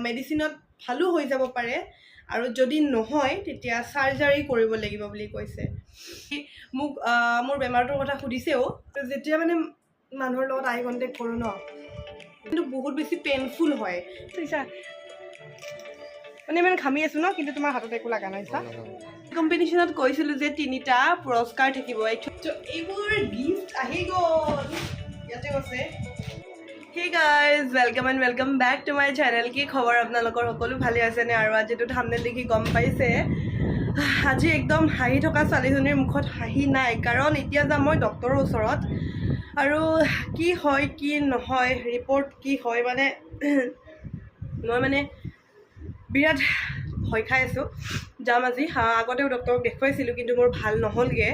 মেডিচিনত ভালো হৈ যাব পাৰে আৰু যদি নহয় তেতিয়া সাৰ্জাৰী কৰিব লাগিব বুলি কৈছে মোক মোৰ বেমাৰটোৰ কথা সুধিছেও যেতিয়া মানে মানুহৰ লগত আই কণ্টেক্ট কৰোঁ ন কিন্তু বহুত বেছি পেইনফুল হয় মানে ইমান ঘামি আছো ন কিন্তু তোমাৰ হাতত একো লগা নাই চা কম্পিটিশ্যনত কৈছিলো যে 3টা পুৰস্কাৰ থাকিব এইবোৰ গিফ্ট আহি গ'ল ইয়াতে আছে Hey guys, welcome and welcome back to my channel. কি খবৰ আপোনালোকৰ সকলো ভালে আছে নে আৰু আজিটো থাম্বনেল দেখি গম পাইছে আজি একদম হাঁহি থকা ছোৱালীজনীৰ মুখত হাঁহি নাই কাৰণ এতিয়া যাম মই ডক্টৰৰ ওচৰত আৰু কি হয় কি নহয় ৰিপৰ্ট কি হয় মানে মই মানে বিৰাট ভয় খাই আছো যাম আজি আগতেও ডক্টৰক দেখুৱাইছিলোঁ কিন্তু মোৰ ভাল নহ'লগৈ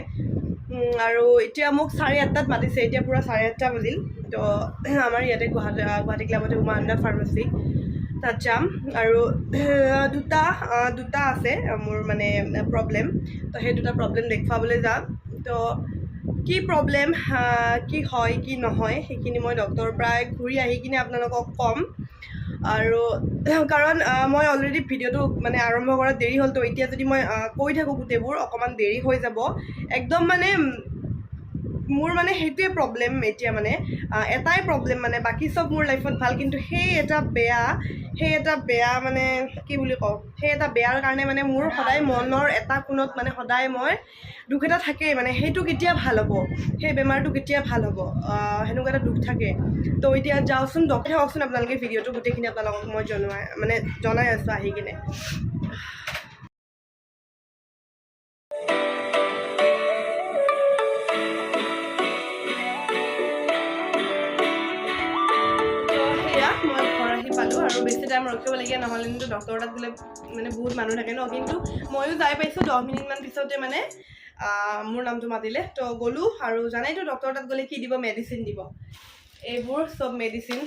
আৰু এতিয়া মোক 8:30 মাতিছে এতিয়া পুৰা 8:30 বাজিল তো আমাৰ ইয়াতে গুৱাহাটী ক্লাবতে উমানন্দা ফাৰ্মাচী তাত যাম আৰু দুটা আছে মোৰ মানে প্ৰব্লেম তো সেই দুটা প্ৰব্লেম দেখুৱাবলৈ যাম তো কি প্ৰব্লেম কি হয় কি নহয় সেইখিনি মই ডক্টৰৰ পৰাই ঘূৰি আহি কিনে আপোনালোকক ক'ম আৰু কাৰণ মই অলৰেডি ভিডিঅ'টো মানে আৰম্ভ কৰাত দেৰি হ'ল তো এতিয়া যদি মই কৈ থাকোঁ গোটেইবোৰ অকণমান দেৰি হৈ যাব একদম মানে মোৰ মানে সেইটোৱে প্ৰব্লেম এতিয়া মানে এটাই প্ৰব্লেম মানে বাকী চব মোৰ লাইফত ভাল কিন্তু সেই এটা বেয়া মানে কি বুলি কওঁ সেই এটা বেয়াৰ কাৰণে মানে মোৰ সদায় মনৰ এটা কোণত মানে সদায় মই দুখ এটা থাকেই মানে সেইটো কেতিয়া ভাল হ'ব সেই বেমাৰটো কেতিয়া ভাল হ'ব সেনেকুৱা এটা দুখ থাকে তো এতিয়া যাওঁচোন ডক্টৰ হওকচোন আপোনালোকে ভিডিঅ'টো গোটেইখিনি আপোনালোকক মই জনাই আছোঁ আহি কিনে মই ঘৰ আহি পালোঁ আৰু বেছি টাইম ৰখিবলগীয়া নহ'লে কিন্তু ডক্টৰ তাত গ'লে মানে বহুত মানুহ থাকে ন কিন্তু ময়ো যাই পাইছোঁ 10 মিনিটমান পিছতে মানে মোৰ নামটো মাতিলে তো গ'লোঁ আৰু জানাইতো ডক্টৰ তাত গ'লে কি দিব মেডিচিন দিব এইবোৰ চব মেডিচিন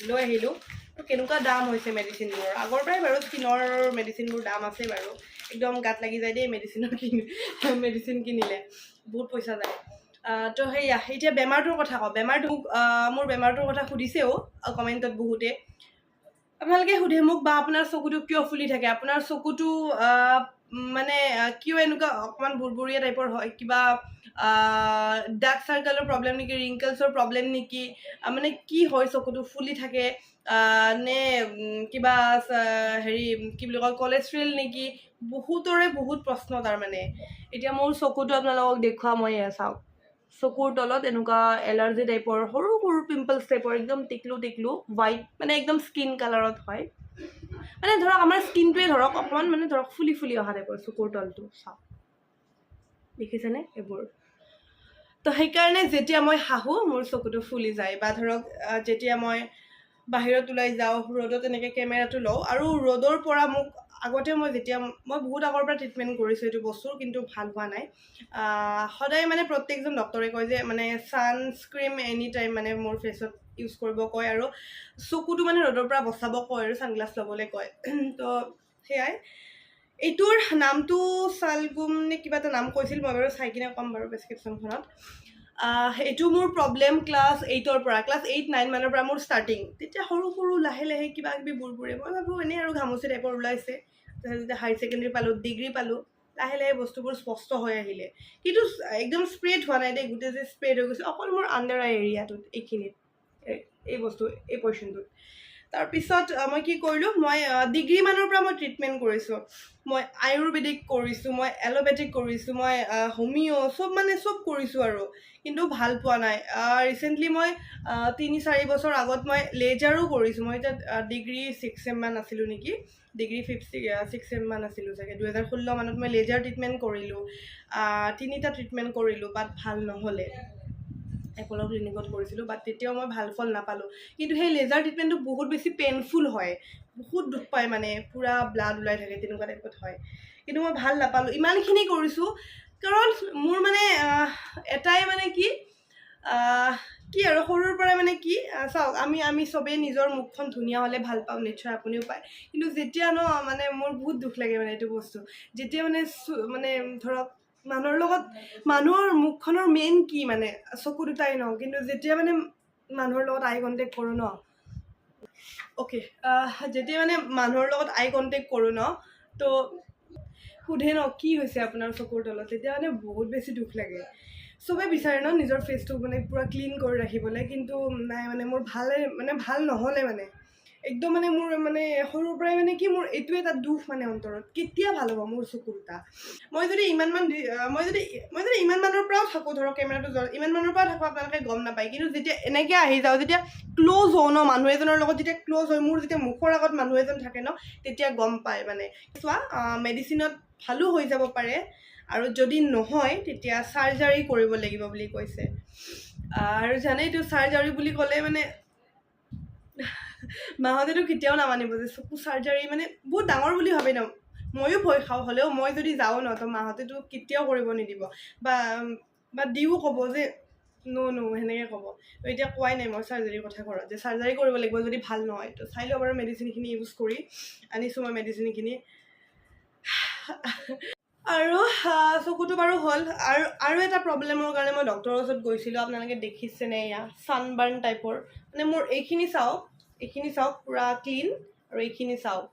লৈ আহিলোঁ তো কেনেকুৱা দাম হৈছে মেডিচিনবোৰৰ আগৰ পৰাই বাৰু স্কিনৰ মেডিচিনবোৰ দাম আছে বাৰু একদম গাত লাগি যায় দেই মেডিচিন কিনিলে বহুত পইচা যায় তো সেয়া এতিয়া বেমাৰটোৰ কথা কওঁ মোৰ বেমাৰটোৰ কথা সুধিছেও কমেণ্টত বহুতে আপোনালোকে সোধে মোক বা আপোনাৰ চকুটো কিয় ফুলি থাকে আপোনাৰ চকুটো মানে কিয় এনেকুৱা অকণমান বুৰবুৰীয়া টাইপৰ হয় কিবা ডাৰ্ক চাৰ্কলৰ প্ৰব্লেম নেকি ৰিংকলছৰ প্ৰব্লেম নেকি মানে কি হয় চকুটো ফুলি থাকে নে কিবা হেৰি কি বুলি কয় কলেষ্ট্ৰল নেকি বহুতৰে বহুত প্ৰশ্ন তাৰমানে এতিয়া মোৰ চকুটো আপোনালোকক দেখুওৱা মই চাওক চকুৰ তলত এনেকুৱা এলাৰ্জি টাইপৰ সৰু সৰু পিম্পলছ টাইপৰ একদম টিকলু হোৱাইট মানে একদম স্কিন কালাৰত হয় মানে ধৰক আমাৰ স্কিনটোৱে ধৰক অকণমান মানে ধৰক ফুলি অহা টাইপৰ চকুৰ তলটো চাওক দেখিছেনে এইবোৰ তো সেইকাৰণে যেতিয়া মই হাঁহো মোৰ চকুটো ফুলি যায় বা ধৰক যেতিয়া মই বাহিৰত ওলাই যাওঁ ৰ'দত এনেকৈ কেমেৰাটো লওঁ আৰু ৰ'দৰ পৰা মোক আগতে মই বহুত আগৰ পৰা ট্ৰিটমেণ্ট কৰিছোঁ এইটো বস্তুৰ কিন্তু ভাল হোৱা নাই সদায় মানে প্ৰত্যেকজন ডক্টৰে কয় যে মানে ছানস্ক্ৰীম এনি টাইম মানে মোৰ ফেচত ইউজ কৰিব কয় আৰু চকুটো মানে ৰ'দৰ পৰা বচাব কয় আৰু ছানগ্লাছ ল'বলৈ কয় তো সেয়াই এইটোৰ নামটো ছালগুম নে কিবা এটা নাম কৈছিল মই বাৰু চাই কিনে ক'ম বাৰু প্ৰেছক্ৰিপশ্যনখনত এইটো মোৰ প্ৰব্লেম ক্লাছ 8ৰ পৰা ক্লাছ 8-9 মানৰ পৰা মোৰ ষ্টাৰ্টিং তেতিয়া সৰু লাহে কিবা কিবি বুৰবুৰে মই ভাবোঁ এনেই আৰু ঘামুচি টাইপৰ ওলাইছে যেতিয়া হায়াৰ ছেকেণ্ডেৰী পালোঁ ডিগ্ৰী পালোঁ লাহে বস্তুবোৰ স্পষ্ট হৈ আহিলে কিন্তু একদম স্প্ৰেড হোৱা নাই দেই গোটেই যে স্প্ৰেড হৈ গৈছে অকল মোৰ আণ্ডাৰ আই এৰিয়াটোত এইখিনিত এই পৰ্চনটোত তাৰপিছত মই কি কৰিলোঁ মই ডিগ্ৰীমানৰ পৰা মই ট্ৰিটমেণ্ট কৰিছোঁ মই আয়ুৰ্বেদিক কৰিছোঁ মই এল'পেথিক কৰিছোঁ মই হোমিঅ' চব কৰিছোঁ আৰু কিন্তু ভাল পোৱা নাই ৰিচেণ্টলি মই 3-4 বছৰ আগত মই লেজাৰো কৰিছোঁ মই এতিয়া ডিগ্ৰী 6 চেমমান আছিলোঁ নেকি ডিগ্ৰী 6 চেমমান আছিলোঁ চাগে 2016 মানত মই লেজাৰ ট্ৰিটমেণ্ট কৰিলোঁ 3টা ট্ৰিটমেণ্ট কৰিলোঁ বাট ভাল নহ'লে এপ'ল' ক্লিনিকত কৰিছিলোঁ বাট তেতিয়াও মই ভাল ফল নাপালোঁ কিন্তু সেই লেজাৰ ট্ৰিটমেণ্টটো বহুত বেছি পেইনফুল হয় বহুত দুখ পায় মানে পূৰা ব্লাড ওলাই থাকে তেনেকুৱা টাইপত হয় কিন্তু মই ভাল নাপালোঁ ইমানখিনি কৰিছোঁ কাৰণ মোৰ মানে এটাই মানে কি আৰু সৰুৰ পৰা মানে কি চাওক আমি চবেই নিজৰ মুখখন ধুনীয়া হ'লে ভাল পাওঁ নিশ্চয় আপুনিও পায় কিন্তু যেতিয়া ন মানে মোৰ বহুত দুখ লাগে মানে এইটো বস্তু যেতিয়া মানে ধৰক মানুহৰ মুখখনৰ মেইন কি মানে চকু দুটাই ন কিন্তু যেতিয়া মানে মানুহৰ লগত আই কণ্টেক্ট কৰোঁ ন অ'কে, যেতিয়া মানে মানুহৰ লগত আই কণ্টেক্ট কৰোঁ ন, তো সোধে ন কি হৈছে আপোনাৰ চকুৰ তলত, তেতিয়া মানে বহুত বেছি দুখ লাগে। চবে বিচাৰে ন নিজৰ ফেচটো মানে পূৰা ক্লিন কৰি ৰাখিবলৈ, কিন্তু নাই মানে মোৰ ভাল নহ'লে মানে একদম মানে মোৰ মানে সৰুৰ পৰাই মানে কি মোৰ এইটো এটা দুখ মানে অন্তৰত, কেতিয়া ভাল হ'ব মোৰ চকু দুটা। মই যদি ইমান মানৰ পৰাও থাকোঁ, ধৰক কেমেৰাটো ইমান মানৰ পৰাও থাকোঁ, আপোনালোকে গম নাপায়, কিন্তু যেতিয়া এনেকৈ আহি যাওঁ, যেতিয়া ক্ল'জ হওঁ ন মানুহ এজনৰ লগত, যেতিয়া ক্ল'জ হয়, মোৰ যেতিয়া মুখৰ আগত মানুহ এজন থাকে ন, তেতিয়া গম পায় মানে। চোৱা, মেডিচিনত ভালো হৈ যাব পাৰে, আৰু যদি নহয় তেতিয়া চাৰ্জাৰী কৰিব লাগিব বুলি কৈছে। আৰু জানেইতো চাৰ্জাৰী বুলি ক'লে মানে মাহঁতেতো কেতিয়াও নামানিব যে চকু চাৰ্জাৰী মানে বহুত ডাঙৰ বুলি ভাবে ন। ময়ো ভয় খাওঁ, হ'লেও মই যদি যাওঁ ন, তো মাহঁতেতো কেতিয়াও কৰিব নিদিব, বা দিও ক'ব যে নো সেনেকৈ ক'ব। তো এতিয়া কোৱাই নাই মই চাৰ্জাৰীৰ কথা ঘৰত, যে চাৰ্জাৰী কৰিব লাগিব যদি ভাল নহয়। তো চাই লওঁ বাৰু, মেডিচিনখিনি ইউজ কৰি আনিছোঁ মই মেডিচিনখিনি। আৰু চকুটো বাৰু হ'ল। আৰু এটা প্ৰব্লেমৰ কাৰণে মই ডক্টৰৰ ওচৰত গৈছিলোঁ, আপোনালোকে দেখিছেনে, এয়া ছানবাৰ্ণ টাইপৰ, মানে মোৰ এইখিনি চাওক পূৰা ক্লিন, আৰু এইখিনি চাওক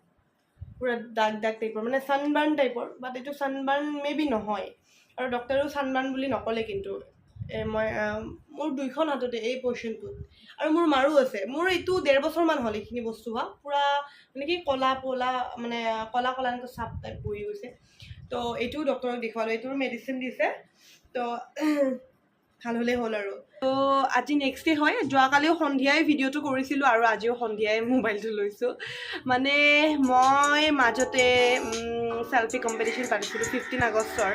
পূৰা দাগ টাইপৰ, মানে ছানবাৰ্ণ টাইপৰ, বাট এইটো ছানবাৰ্ণ মে বি নহয়, আৰু ডক্টৰেও ছানবাৰ্ণ বুলি নক'লে। কিন্তু মোৰ 2খন হাততে এই পৰ্চনটোত, আৰু মোৰ মাৰো আছে। মোৰ এইটো 1.5 বছৰমান হ'ল এইখিনি বস্তু হোৱা, পূৰা মানে কি ক'লা এনেকৈ চাপ টাইপ পৰি গৈছে। তো এইটোও ডক্টৰক দেখুৱালোঁ, এইটোৰো মেডিচিন দিছে, তো ভাল হ'লেই হ'ল আৰু। তো আজি নেক্সট ডে হয়, যোৱাকালিও সন্ধিয়াই ভিডিঅ'টো কৰিছিলোঁ, আৰু আজিও সন্ধিয়াই মোবাইলটো লৈছোঁ। মানে মই মাজতে চেল্ফি কম্পিটিশ্যন পাতিছিলোঁ 15 আগষ্টৰ,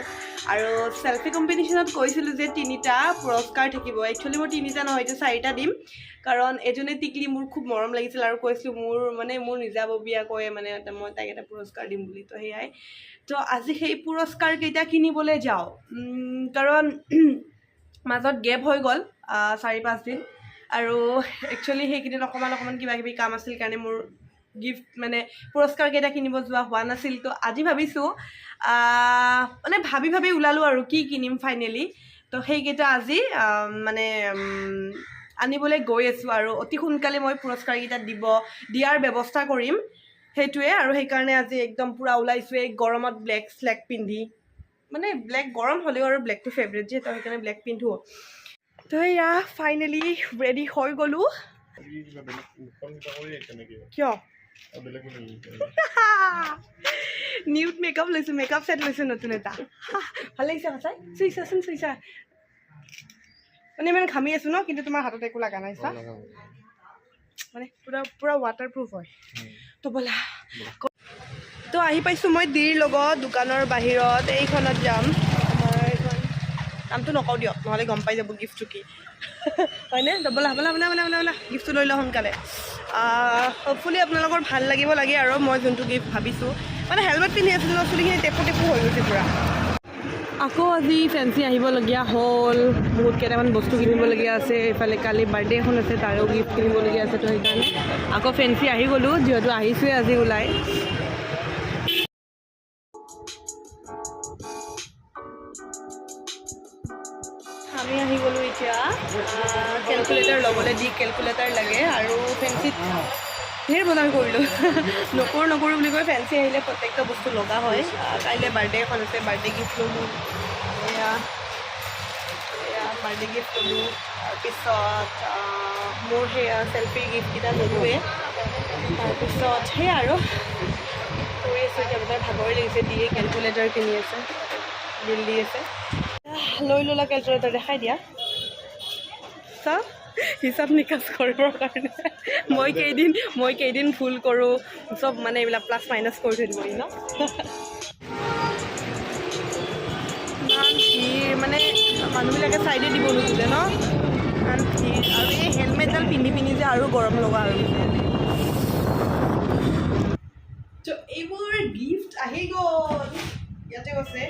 আৰু চেল্ফি কম্পিটিশ্যনত কৈছিলোঁ যে 3টা পুৰস্কাৰ থাকিব। একচুৱেলি মোৰ 3টা নহয়, এতিয়া 4টা দিম, কাৰণ এজনী টিকলি মোৰ খুব মৰম লাগিছিল, আৰু কৈছিলোঁ মোৰ নিজাববীয়াকৈ মানে মই তাইক এটা পুৰস্কাৰ দিম বুলি। তো সেয়াই, তো আজি সেই পুৰস্কাৰকেইটা কিনিবলৈ যাওঁ, কাৰণ মাজত গেপ হৈ গ'ল 4-5 দিন, আৰু একচুৱেলি সেইকেইদিন অকণমান কিবা কিবি কাম আছিল কাৰণে মোৰ গিফ্ট মানে পুৰস্কাৰকেইটা কিনিব যোৱা হোৱা নাছিল। তো আজি ভাবিছোঁ, মানে ভাবি ওলালোঁ আৰু কি কিনিম ফাইনেলি। তো সেইকেইটা আজি মানে আনিবলৈ গৈ আছোঁ, আৰু অতি সোনকালে মই পুৰস্কাৰকেইটা দিয়াৰ ব্যৱস্থা কৰিম, সেইটোৱে। আৰু সেইকাৰণে আজি একদম পূৰা ওলাইছোঁ, এই গৰমত ব্লেক স্লেক পিন্ধি, মানে ব্লেক গৰম হ'লেও আৰু ব্লেকটো ফেভৰেট যিহেতু, সেইকাৰণে ব্লেক পিন্ধোঁ। তো এয়া ফাইনেলি ৰেডি হৈ গ'লোঁ। কিয় নিউড মেকআপ লৈছোঁ, মেকআপ ছেট লৈছোঁ নতুন এটা। ভাল লাগিছে সঁচাই, চুইছা মানে ইমান ঘামি আছোঁ ন, কিন্তু তোমাৰ হাতত একো লগা নাই চা, মানে পূৰা ৱাটাৰপ্ৰুফ হয়। তো ব'লা। তো আহি পাইছোঁ মই ডিৰ লগত দোকানৰ বাহিৰত, এইখনত যাম। আমাৰ এইখন নামটো নকওঁ দিয়ক, নহ'লে গম পাই যাব গিফ্টটো কি হয়নে। তো ব'লা গিফ্টটো লৈ লওঁ সোনকালে। হ'পফুলি আপোনালোকৰ ভাল লাগিব লাগে, আৰু মই যোনটো গিফ্ট ভাবিছোঁ। মানে হেলমেট পিন্ধি আছিলোঁ ন, চুলিখিনি টেপু হৈ গৈছে পূৰা। আকৌ আজি ফেঞ্চি আহিবলগীয়া হ'ল, বহুত কেইটামান বস্তু কিনিবলগীয়া আছে। এইফালে কালি বাৰ্থডে এখন আছে, তাৰো গিফ্ট কিনিবলগীয়া আছে। তো সেইকাৰণে আকৌ ফেঞ্চি আহি গ'লোঁ, যিহেতু আহিছোঁৱে আজি ওলাই। আমি আহি গ'লোঁ এতিয়া কেলকুলেটাৰ ল'বলৈ, কেলকুলেটাৰ লাগে, আৰু ফেঞ্চিত ঢেৰ বজাৰ কৰিলোঁ। নকৰোঁ বুলি কৈ ফেঞ্চি আহিলে প্ৰত্যেকটা বস্তু লগা হয়। কাইলৈ বাৰ্থডে এখন আছে, বাৰ্থডে গিফ্ট ল'লোঁ, এয়া বাৰ্থডে গিফ্ট ল'লোঁ। তাৰপিছত মোৰ সেয়া চেল্ফি গিফ্টকেইটা ল'লোৱে। তাৰপিছত সেয়া আৰু কৰি আছোঁ এতিয়া, বজাৰ ভাগৰে লাগিছে, দিয়ে কেলকুলেটাৰ কিনি আছে, বিল দি আছে। লৈ ল'লা কেলকুলেটাৰ, দেখাই দিয়া চা, হিচাপ নিকাচ কৰিবৰ কাৰণে। মই কেইদিন ভুল কৰোঁ, চব মানে এইবিলাক প্লাছ মাইনাছ কৰি থৈ দিব ন। ইমান ভিৰ, মানে মানুহবিলাকে চাইডে দিব নোখোজে ন, ইমান ভিৰ। আৰু এই হেলমেটডাল পিন্ধি যে আৰু গৰম লগা হৈ গৈছে। তো এইবোৰ গিফ্ট আহি গ'ল, ইয়াতে আছে।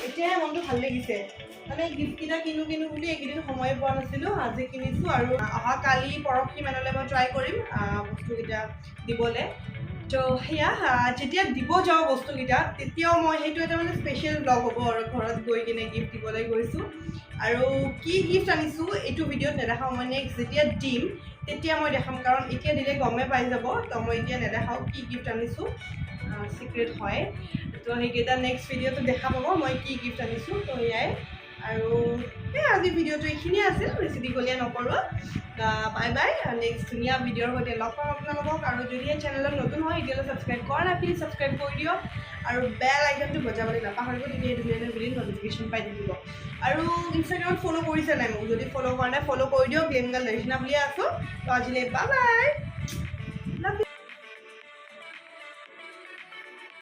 এতিয়াহে মনটো ভাল লাগিছে, মানে গিফ্টকেইটা কিনো বুলি এইকেইদিন সময় পোৱা নাছিলোঁ, আজি কিনিছোঁ। আৰু অহা কালি পৰহি মানলৈ মই ট্ৰাই কৰিম বস্তুকেইটা দিবলৈ। তো সেয়া যেতিয়া দিব যাওঁ বস্তুকেইটা তেতিয়াও মই সেইটো এটা মানে স্পেচিয়েল ব্লগ হ'ব আৰু ঘৰত গৈ কিনে গিফ্ট দিবলৈ গৈছোঁ আৰু কি গিফ্ট আনিছোঁ এইটো ভিডিঅ'ত নেদেখাওঁ মই নেক্সট যেতিয়া দিম তেতিয়া মই দেখাম কাৰণ এতিয়া দিলে গমেই পাই যাব তো মই এতিয়া নেদেখাওঁ কি গিফ্ট আনিছোঁ চিক্ৰেট হয় তো সেইকেইটা নেক্সট ভিডিঅ'টো দেখা পাব মই কি গিফ্ট আনিছোঁ তো সেয়াই আৰু এই আজি ভিডিঅ'টো এইখিনিয়ে আছিল বেছি দীঘলীয়া নকৰোঁ বাই বাই নেক্সট ধুনীয়া ভিডিঅ'ৰ সৈতে লগ পাম আপোনালোকক আৰু যদি এই চেনেলত নতুন হয় এতিয়ালৈ ছাবস্ক্ৰাইব কৰা নাই প্লিজ ছাবস্ক্ৰাইব কৰি দিয়ক আৰু বেল আইকনটো বজাবলৈ নাপাহৰিব তেতিয়া ধুনীয়া ধুনীয়া ভিডিঅ' নটিফিকেশ্যন পাই থাকিব আৰু ইনষ্টাগ্ৰামত ফ'ল' কৰিছে নাই মোক যদি ফ'ল' কৰা নাই ফ'ল' কৰি দিয়ক গ্লেমগাল দৰ্শনা বুলিয়ে আছোঁ তো আজিলৈ বাই বাই